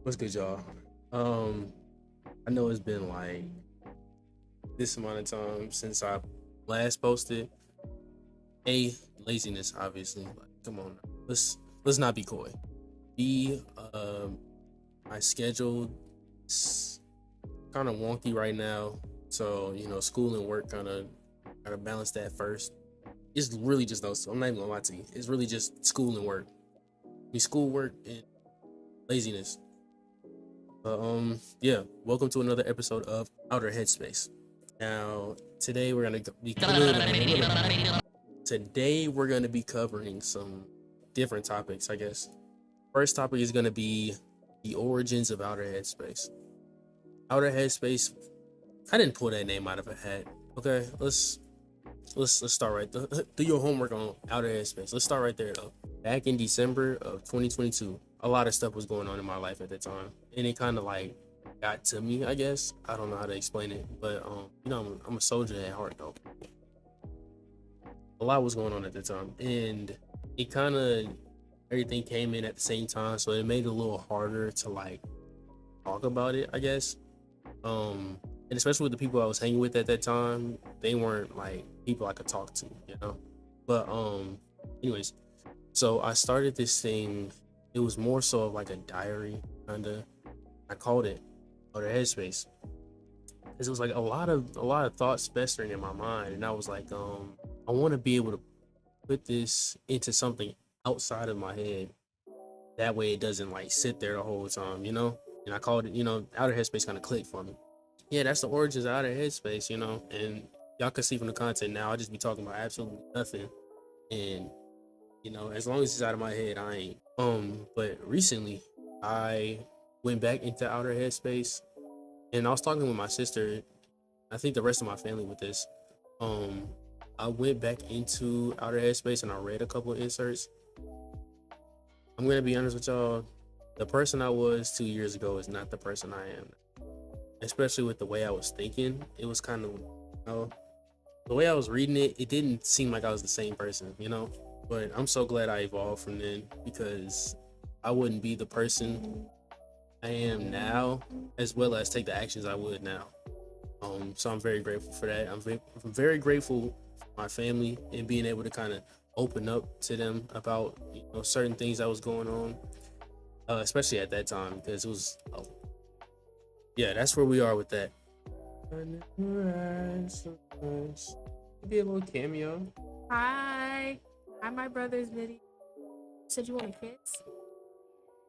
What's good, y'all? Um, I know it's been like this amount of time since I last posted. A laziness, obviously. Like, come on, let's not be coy. B, my schedule is kind of wonky right now, so school and work kind of balance that first. It's really just those two. I'm not even gonna lie to you. It's really just school and work. I mean, school, work, and laziness. Yeah, welcome to another episode of Outer Headspace. Now, today we're gonna be covering some different topics, I guess. First topic is gonna be the origins of Outer Headspace. Outer Headspace, I didn't pull that name out of a hat. Okay, let's start right. Do your homework on Outer Headspace. Let's start right there though. Back in December of 2022, a lot of stuff was going on in my life at the time, and it kind of like got to me. I guess I don't know how to explain it, but I'm a soldier at heart though. A lot was going on at the time, and it kind of everything came in at the same time, so it made it a little harder to like talk about it, I guess. And especially with the people I was hanging with at that time, they weren't like people I could talk to, you know. But anyways, so I started this thing. It was more so of like a diary, kinda. I called it Outer Headspace because it was like a lot of thoughts festering in my mind, and I was like, I want to be able to put this into something outside of my head. That way, it doesn't like sit there the whole time, you know. And I called it, Outer Headspace kind of clicked for me. Yeah, that's the origins of Outer Headspace, and y'all can see from the content now. I just be talking about absolutely nothing, and as long as it's out of my head, I ain't. But recently, I went back into Outer Headspace, and I was talking with my sister. I think the rest of my family with this. Um, I went back into Outer Headspace and I read a couple of inserts. I'm gonna be honest with y'all. The person I was 2 years ago is not the person I am, especially with the way I was thinking. It was kind of, the way I was reading it, it didn't seem like I was the same person, But I'm so glad I evolved from then because I wouldn't be the person I am now, as well as take the actions I would now. So I'm very grateful for that. I'm very grateful for my family and being able to kind of open up to them about certain things that was going on, especially at that time because it was, yeah, that's where we are with that. Maybe a little cameo. Hi. Hi, my brother's video. Said you want a kiss?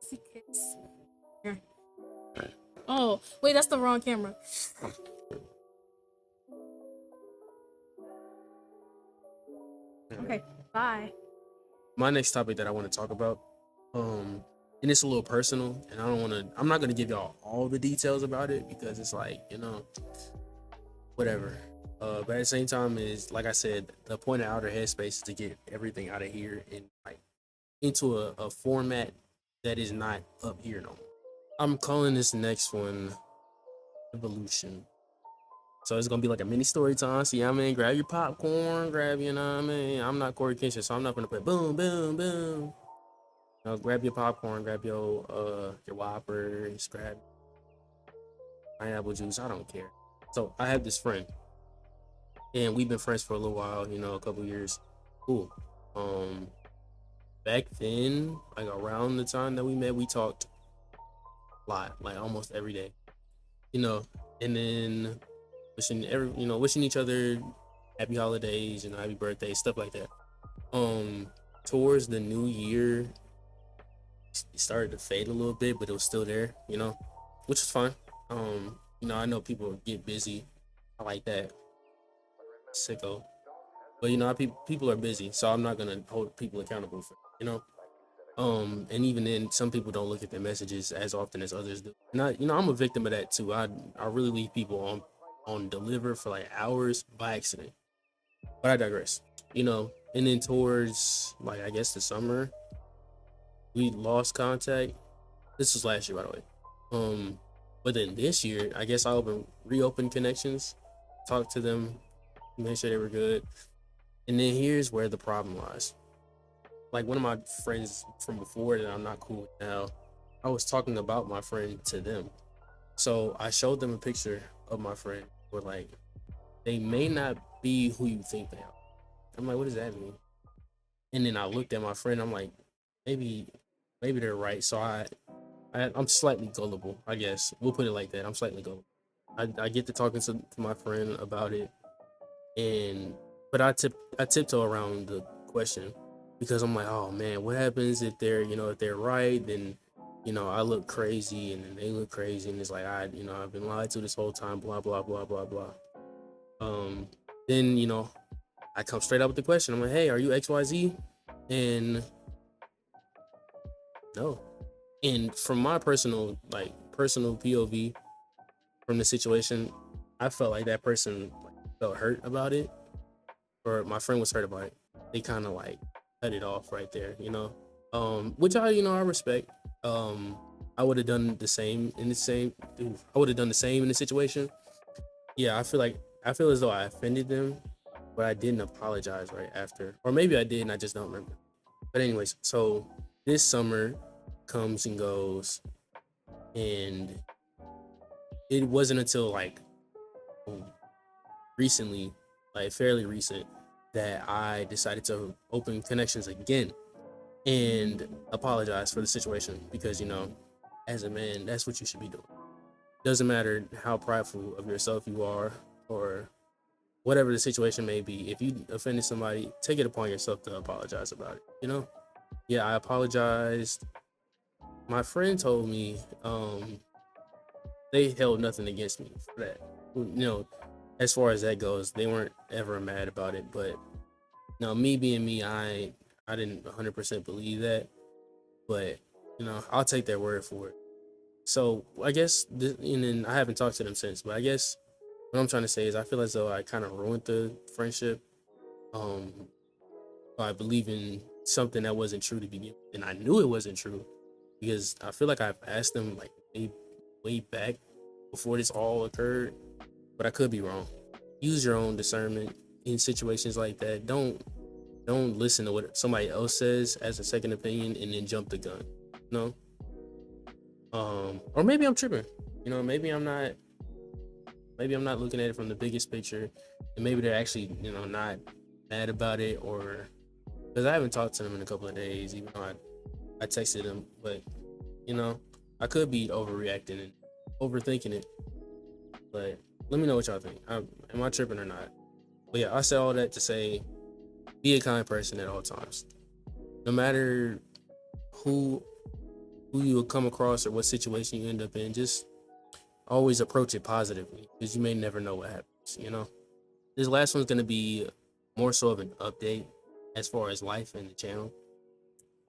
See kiss. Here. Oh, wait, that's the wrong camera. Okay, bye. My next topic that I want to talk about, and it's a little personal, and I'm not gonna give y'all all the details about it because it's like, whatever. But at the same time, is like I said, the point of Outer Headspace is to get everything out of here and like into a format that is not up here no more. I'm calling this next one Evolution. So it's gonna be like a mini story time. So grab your popcorn, I'm not Corey Kinshasa, so I'm not gonna put boom, boom, boom. Grab your popcorn, grab your Whoppers, grab pineapple juice. I don't care. So I have this friend, and we've been friends for a little while. A couple years. Cool. Back then, like around the time that we met, we talked a lot, like almost every day. And then wishing each other happy holidays, happy birthdays, stuff like that. Towards the new year, it started to fade a little bit, but it was still there, which is fine. I know people get busy. I like that. Sicko. But people are busy, so I'm not gonna hold people accountable for and even then some people don't look at their messages as often as others do. And I'm a victim of that too. I really leave people on deliver for like hours by accident. But I digress. And then towards like I guess the summer, we lost contact. This was last year, by the way. But then this year, I guess I reopened connections, talked to them, made sure they were good. And then here's where the problem lies. Like one of my friends from before that I'm not cool with now, I was talking about my friend to them. So I showed them a picture of my friend. Where like they may not be who you think they are. I'm like, what does that mean? And then I looked at my friend. I'm like, maybe, maybe they're right. So I'm slightly gullible, I guess. We'll put it like that. I'm slightly gullible. I get to talking to my friend about it, and but I tiptoe around the question because I'm like, oh man, what happens if they're if they're right? Then I look crazy, and then they look crazy, and it's like I've been lied to this whole time. Blah blah blah blah blah. Um, then I come straight up with the question. I'm like, hey, are you XYZ? And no. And from my personal POV from the situation, I felt like that person felt hurt about it, or my friend was hurt about it. They kind of like cut it off right there. Which I respect. I would have done the same in the same. I would have done the same in the situation. Yeah, I feel as though I offended them, but I didn't apologize right after, or maybe I did, and I just don't remember. But anyways, so this summer comes and goes, and it wasn't until like recently, like fairly recent, that I decided to open connections again and apologize for the situation because as a man, that's what you should be doing. Doesn't matter how prideful of yourself you are or whatever the situation may be. If you offended somebody, take it upon yourself to apologize about it. Yeah, I apologized. My friend told me they held nothing against me for that. As far as that goes, they weren't ever mad about it. But no, me being me, I didn't 100% believe that. But I'll take their word for it. So I guess, and then I haven't talked to them since. But I guess what I'm trying to say is I feel as though I kind of ruined the friendship um, by believing something that wasn't true to begin with, and I knew it wasn't true because I feel like I've asked them like way back before this all occurred, but I could be wrong. Use your own discernment in situations like that. Don't listen to what somebody else says as a second opinion and then jump the gun. No. Or maybe I'm tripping. Maybe I'm not looking at it from the biggest picture, and maybe they're actually not mad about it, or because I haven't talked to them in a couple of days, even though I texted them, but I could be overreacting and overthinking it. But let me know what y'all think. Am I tripping or not? But yeah, I said all that to say, be a kind person at all times. No matter who you will come across or what situation you end up in, just always approach it positively because you may never know what happens. This last one's gonna be more so of an update as far as life and the channel.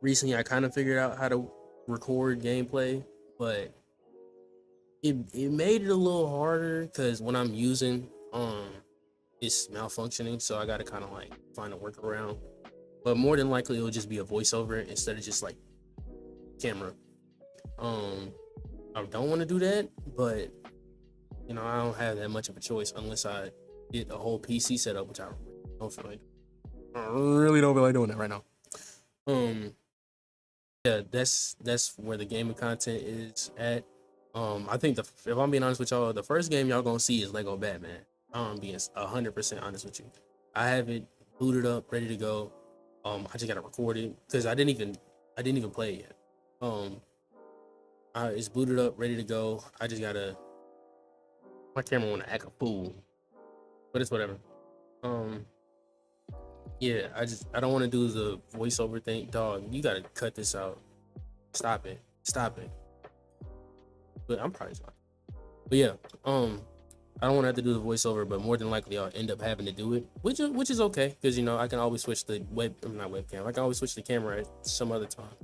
Recently, I kind of figured out how to record gameplay, but it made it a little harder because when I'm using it's malfunctioning, so I gotta kind of like find a workaround. But more than likely, it'll just be a voiceover instead of just like camera. I don't want to do that, but I don't have that much of a choice unless I get a whole PC setup, which I really don't feel like doing that right now. Yeah, that's where the gaming content is at. I think if I'm being honest with y'all, the first game y'all gonna see is Lego Batman. I'm being 100% honest with you. I have it booted up, ready to go. I just gotta record it because I didn't even play it yet. It's booted up, ready to go. I just gotta. My camera wanna act a fool, but it's whatever. Yeah, I don't want to do the voiceover thing, dog. You gotta cut this out. Stop it. But I'm probably fine. But yeah, I don't want to have to do the voiceover, but more than likely I'll end up having to do it, which is okay because I can always switch the not webcam. I can always switch the camera at some other time,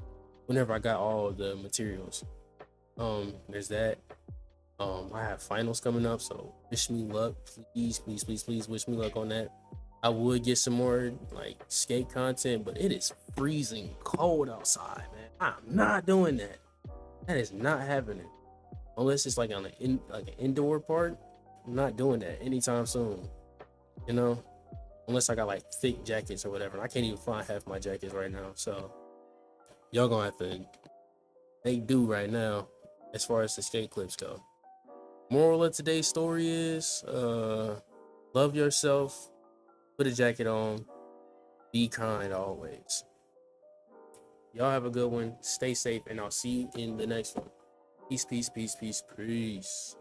whenever I got all the materials. There's that. I have finals coming up, so wish me luck, please wish me luck on that. I would get some more like skate content, but it is freezing cold outside, man. I'm not doing that. That is not happening. Unless it's like on an indoor part. I'm not doing that anytime soon. Unless I got like thick jackets or whatever. I can't even find half my jackets right now. So y'all gonna have to they do right now, as far as the skate clips go. Moral of today's story is love yourself, put a jacket on, be kind always. Y'all have a good one. Stay safe, and I'll see you in the next one. Peace, peace, peace, peace, peace.